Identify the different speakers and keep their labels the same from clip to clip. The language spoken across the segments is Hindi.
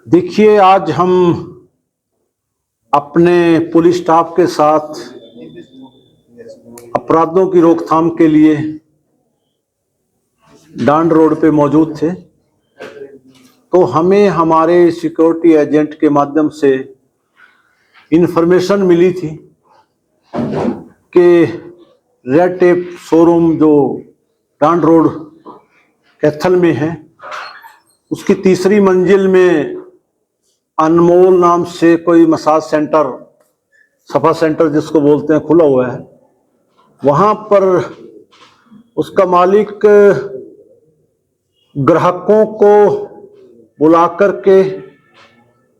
Speaker 1: देखिए, आज हम अपने पुलिस स्टाफ के साथ अपराधों की रोकथाम के लिए डांड रोड पे मौजूद थे। तो हमें हमारे सिक्योरिटी एजेंट के माध्यम से इंफॉर्मेशन मिली थी कि रेड टेप शोरूम जो डांड रोड कैथल में है, उसकी तीसरी मंजिल में अनमोल नाम से कोई मसाज सेंटर, सफा सेंटर जिसको बोलते हैं, खुला हुआ है। वहाँ पर उसका मालिक ग्राहकों को बुला करके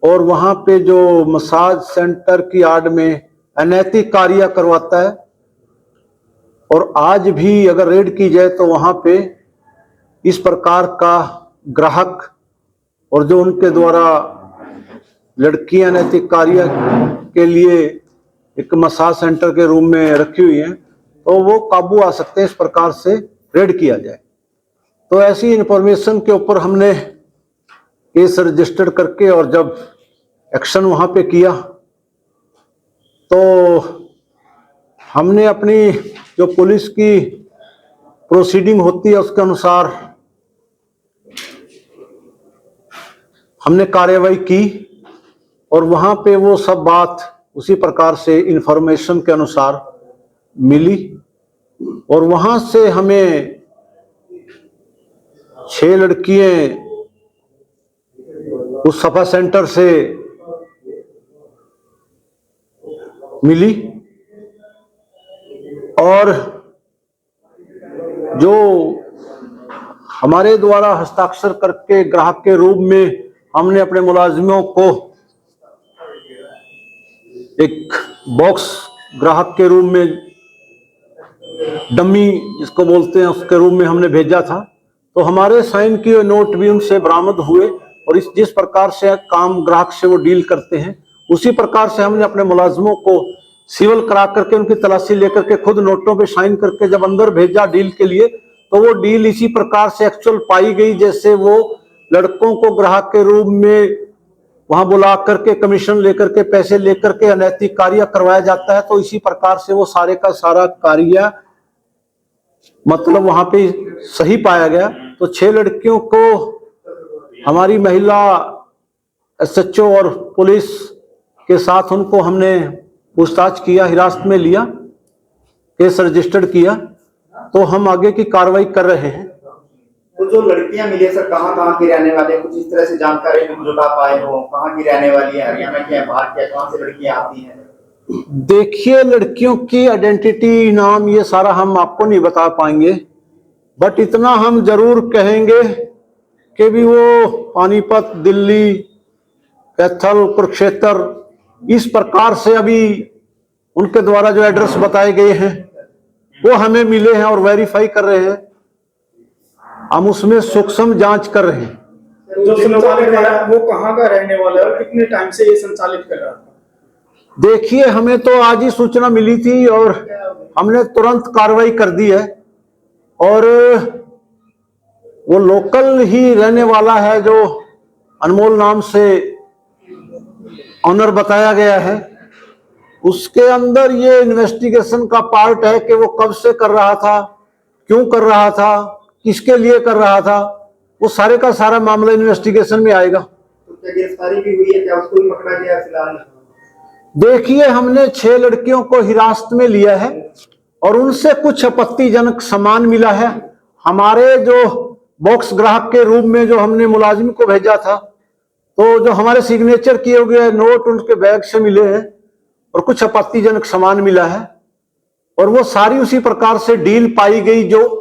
Speaker 1: और वहाँ पे जो मसाज सेंटर की आड़ में अनैतिक कार्य करवाता है। और आज भी अगर रेड की जाए तो वहाँ पे इस प्रकार का ग्राहक और जो उनके द्वारा लड़कियां अनैतिक कार्य के लिए एक मसाज सेंटर के रूम में रखी हुई हैं, तो वो काबू आ सकते हैं इस प्रकार से रेड किया जाए। तो ऐसी इंफॉर्मेशन के ऊपर हमने केस रजिस्टर्ड करके और जब एक्शन वहाँ पे किया तो हमने अपनी जो पुलिस की प्रोसीडिंग होती है उसके अनुसार हमने कार्रवाई की और वहाँ पे वो सब बात उसी प्रकार से इंफॉर्मेशन के अनुसार मिली। और वहाँ से हमें 6 लड़कियां उस सफा सेंटर से मिली और जो हमारे द्वारा हस्ताक्षर करके ग्राहक के रूप में हमने अपने मुलाजिमों को एक बॉक्स ग्राहक के रूप में, डमी जिसको बोलते हैं, उसके रूप में हमने भेजा था। तो हमारे साइन किए नोट भी उनसे बरामद हुए और इस जिस प्रकार से काम ग्राहक से वो डील करते हैं उसी प्रकार से हमने अपने मुलाजिमों को सिविल करा करके उनकी तलाशी लेकर के खुद नोटों पे साइन करके जब अंदर भेजा डील के लिए, तो वो डील इसी प्रकार से एक्चुअल पाई गई जैसे वो लड़कों को ग्राहक के रूप में वहां बुला करके कमीशन लेकर के पैसे लेकर के अनैतिक कार्य करवाया जाता है। तो इसी प्रकार से वो सारे का सारा कार्य मतलब वहां पे सही पाया गया। तो 6 लड़कियों को हमारी महिला एसएचओ और पुलिस के साथ उनको हमने पूछताछ किया, हिरासत में लिया, केस रजिस्टर्ड किया। तो हम आगे की कार्रवाई कर रहे हैं।
Speaker 2: तो जो लड़कियां मिली सर, कहाँ की रहने वाले, कुछ इस तरह से जानकारी जुटा पाए हो? कहाँ की रहने वाली है, हरियाणा की है, बाहर की है, कहाँ से लड़कियां आती हैं?
Speaker 1: देखिए, लड़कियों की आइडेंटिटी, नाम, ये सारा हम आपको नहीं बता पाएंगे, बट इतना हम जरूर कहेंगे कि भी वो पानीपत, दिल्ली, कैथल, कुरुक्षेत्र, इस प्रकार से अभी उनके द्वारा जो एड्रेस बताए गए हैं वो हमें मिले हैं और वेरीफाई कर रहे हैं। हम उसमें सूक्ष्म जांच कर रहे हैं।
Speaker 3: जो संचालित है वो कहाँ का रहने वाला है और कितने टाइम से ये संचालित कर रहा था?
Speaker 1: देखिए, हमें तो आज ही सूचना मिली थी और हमने तुरंत कार्रवाई कर दी है। और वो लोकल ही रहने वाला है जो अनमोल नाम से ऑनर बताया गया है। उसके अंदर ये इन्वेस्टिगेशन का पार्ट है कि वो कब से कर रहा था, क्यों कर रहा था, किसके लिए कर रहा था, वो सारे का सारा मामला इन्वेस्टिगेशन में आएगा।
Speaker 2: तो क्या गिरफ्तारी भी हुई है, क्या उसको भी पकड़ा गया फिलहाल?
Speaker 1: देखिए, हमने 6 लड़कियों को हिरासत में लिया है और उनसे कुछ आपत्तिजनक सामान मिला है। हमारे जो बॉक्स ग्राहक के रूप में जो हमने मुलाजिम को भेजा था, तो जो हमारे सिग्नेचर किए हुए नोट उनके बैग से मिले हैं और कुछ आपत्तिजनक सामान मिला है। और वो सारी उसी प्रकार से डील पाई गई जो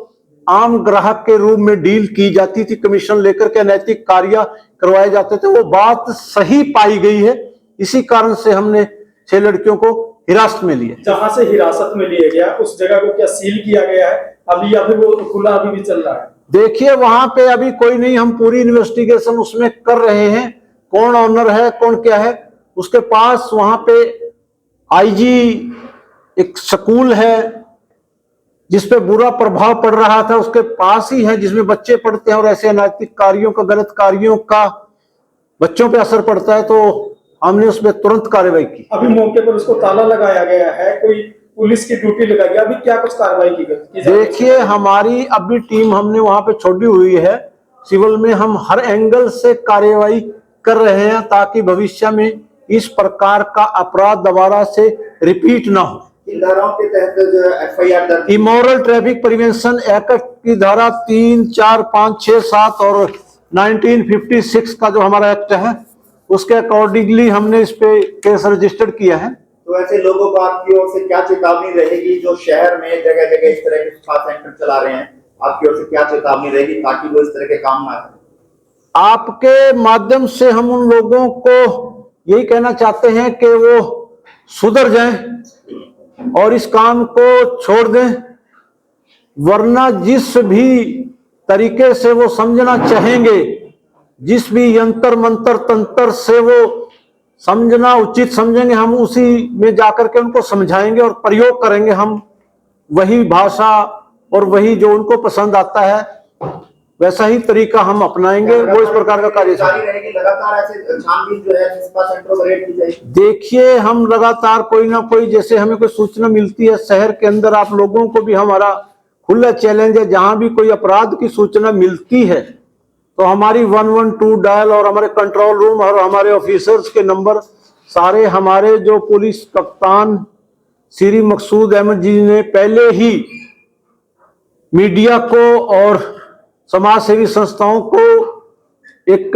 Speaker 1: आम ग्राहक के रूप में डील की जाती थी, कमीशन लेकर के अनैतिक कार्य करवाए जाते थे, वो बात सही पाई गई है। इसी कारण से हमने 6 लड़कियों को हिरासत में लिया।
Speaker 3: जहां से हिरासत में लिया गया उस जगह को क्या सील किया गया है अभी, या फिर वो खुला अभी भी चल रहा है?
Speaker 1: देखिए, वहां पे अभी कोई नहीं, हम पूरी इन्वेस्टिगेशन उसमें कर रहे हैं, कौन ऑनर है, कौन क्या है। उसके पास वहां पे आईजी एक स्कूल है जिसपे बुरा प्रभाव पड़ रहा था, उसके पास ही है जिसमें बच्चे पढ़ते हैं और ऐसे अनैतिक कार्यों का, गलत कार्यों का बच्चों पे असर पड़ता है, तो हमने उस पर तुरंत कार्रवाई की।
Speaker 3: अभी मौके पर उसको ताला लगाया गया है, कोई पुलिस की ड्यूटी लगाई गई, अभी क्या कुछ कार्रवाई की गई?
Speaker 1: देखिए, हमारी अभी टीम हमने वहां पे छोड़ी हुई है सिविल में। हम हर एंगल से कार्रवाई कर रहे हैं ताकि भविष्य में इस प्रकार का अपराध दोबारा से रिपीट ना हो।
Speaker 2: इन धाराओं के तहत जो FIR दर्ज
Speaker 1: इमोरल ट्रैफिक प्रिवेंशन एक्ट की धारा 3, 4, 5, 6, 7 और 1956 का जो हमारा एक्ट है, उसके अकॉर्डिंगली हमने इस पे केस रजिस्टर्ड किया है।
Speaker 2: तो ऐसे लोगों को आपकी ओर से क्या चेतावनी रहेगी जो शहर में जगह जगह इस तरह के स्पा सेंटर चला रहे हैं? आपकी ओर से क्या चेतावनी रहेगी ताकि वो इस तरह के काम ना करें?
Speaker 1: आपके माध्यम से हम उन लोगों को यही कहना चाहते हैं कि वो सुधर जाएं और इस काम को छोड़ दें, वरना जिस भी तरीके से वो समझना चाहेंगे, जिस भी यंत्र मंत्र तंत्र से वो समझना उचित समझेंगे, हम उसी में जाकर के उनको समझाएंगे और प्रयोग करेंगे। हम वही भाषा और वही जो उनको पसंद आता है वैसा ही तरीका हम अपनाएंगे। वो इस प्रकार का कार्य
Speaker 2: जारी रहेगी, लगातार ऐसे छानबीन जो है स्पा सेंटरों में रेड की जाएगी।
Speaker 1: देखिए, हम लगातार कोई ना कोई, जैसे हमें कोई सूचना मिलती है शहर के अंदर, आप लोगों को भी हमारा खुला चैलेंज है, जहां भी कोई अपराध की सूचना मिलती है तो हमारी 112 डायल और हमारे कंट्रोल रूम और हमारे ऑफिसर्स के नंबर सारे हमारे जो पुलिस कप्तान श्री मकसूद अहमद जी ने पहले ही मीडिया को और समाज सेवी संस्थाओं को एक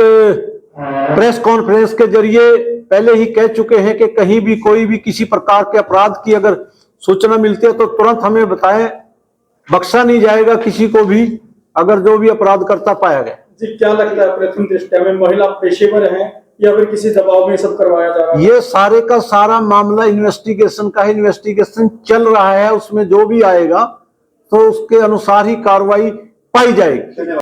Speaker 1: प्रेस कॉन्फ्रेंस के जरिए पहले ही कह चुके हैं कि कहीं भी कोई भी किसी प्रकार के अपराध की अगर सूचना मिलती है तो तुरंत हमें बताएं, बख्शा नहीं जाएगा किसी को भी अगर जो भी अपराध करता पाया गया।
Speaker 3: जी, क्या लगता है प्रथम दृष्टया में महिला पेशेवर हैं या फिर किसी दबाव में सब करवाया जा रहा है?
Speaker 1: ये सारे का सारा मामला इन्वेस्टिगेशन का है, इन्वेस्टिगेशन चल रहा है, उसमें जो भी आएगा तो उसके अनुसार ही कार्रवाई पाई जाएगी।